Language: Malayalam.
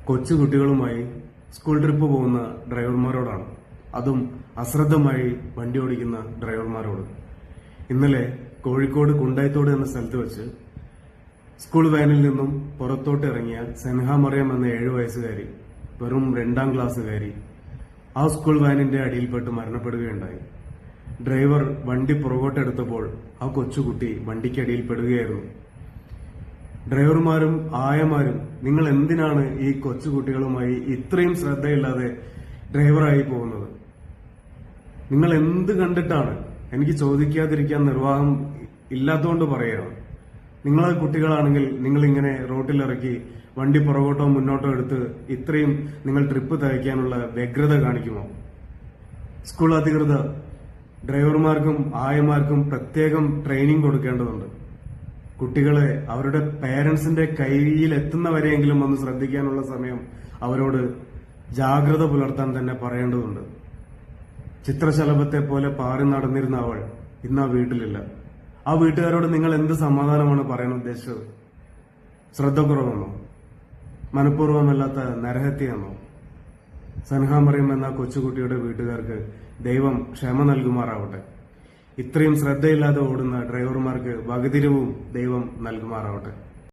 കൊച്ചുകുട്ടികളുമായി സ്കൂൾ ട്രിപ്പ് പോകുന്ന ഡ്രൈവർമാരോടാണ്. അതും അശ്രദ്ധമായി വണ്ടി ഓടിക്കുന്ന ഡ്രൈവർമാരോട്. ഇന്നലെ കോഴിക്കോട് കുണ്ടായിത്തോട് എന്ന സ്ഥലത്ത് വെച്ച് സ്കൂൾ വാനിൽ നിന്നും പുറത്തോട്ട് ഇറങ്ങിയ സെൻഹ മറിയം എന്ന 7 വയസ്സുകാരി, വെറും 2ാം ക്ലാസ്സുകാരി, ആ സ്കൂൾ വാനിന്റെ അടിയിൽപ്പെട്ട് മരണപ്പെടുകയുണ്ടായി. ഡ്രൈവർ വണ്ടി പുറകോട്ടെടുത്തപ്പോൾ ആ കൊച്ചുകുട്ടി വണ്ടിക്കടിയിൽപ്പെടുകയായിരുന്നു. ഡ്രൈവർമാരും ആയമാരും, നിങ്ങൾ എന്തിനാണ് ഈ കൊച്ചുകുട്ടികളുമായി ഇത്രയും ശ്രദ്ധയില്ലാതെ ഡ്രൈവറായി പോകുന്നത്? നിങ്ങൾ എന്ത് കണ്ടിട്ടാണ്? എനിക്ക് ചോദിക്കാതിരിക്കാൻ നിർവാഹം ഇല്ലാത്തതുകൊണ്ട് പറയുകയാണ്. നിങ്ങളെ കുട്ടികളാണെങ്കിൽ നിങ്ങൾ ഇങ്ങനെ റോട്ടിലിറക്കി വണ്ടി പുറകോട്ടോ മുന്നോട്ടോ എടുത്ത് ഇത്രയും നിങ്ങൾ ട്രിപ്പ് തയ്ക്കാനുള്ള വ്യഗ്രത കാണിക്കുമോ? സ്കൂൾ അധികൃതർ ഡ്രൈവർമാർക്കും ആയമാർക്കും പ്രത്യേകം ട്രെയിനിങ് കൊടുക്കേണ്ടതുണ്ട്. കുട്ടികളെ അവരുടെ പേരൻസിന്റെ കയ്യിൽ എത്തുന്നവരെയെങ്കിലും ഒന്ന് ശ്രദ്ധിക്കാനുള്ള സമയം അവരോട് ജാഗ്രത പുലർത്താൻ തന്നെ പറയേണ്ടതുണ്ട്. ചിത്രശലഭത്തെ പോലെ പാറി നടന്നിരുന്ന അവൾ ഇന്ന് ആ വീട്ടിലില്ല. ആ വീട്ടുകാരോട് നിങ്ങൾ എന്ത് സമാധാനമാണ് പറയാൻ ഉദ്ദേശിച്ചത്? ശ്രദ്ധക്കുറവെന്നോ? മനഃപൂർവ്വമല്ലാത്ത നരഹത്യയെന്നോ? സെൻഹ മറിയം എന്ന കൊച്ചുകുട്ടിയുടെ വീട്ടുകാർക്ക് ദൈവം ക്ഷമ നൽകുമാറാവട്ടെ. ഇത്രയും ശ്രദ്ധയില്ലാതെ ഓടുന്ന ഡ്രൈവർമാർക്ക് വകതിരിവും ദൈവം നൽകുമാറാവട്ടെ.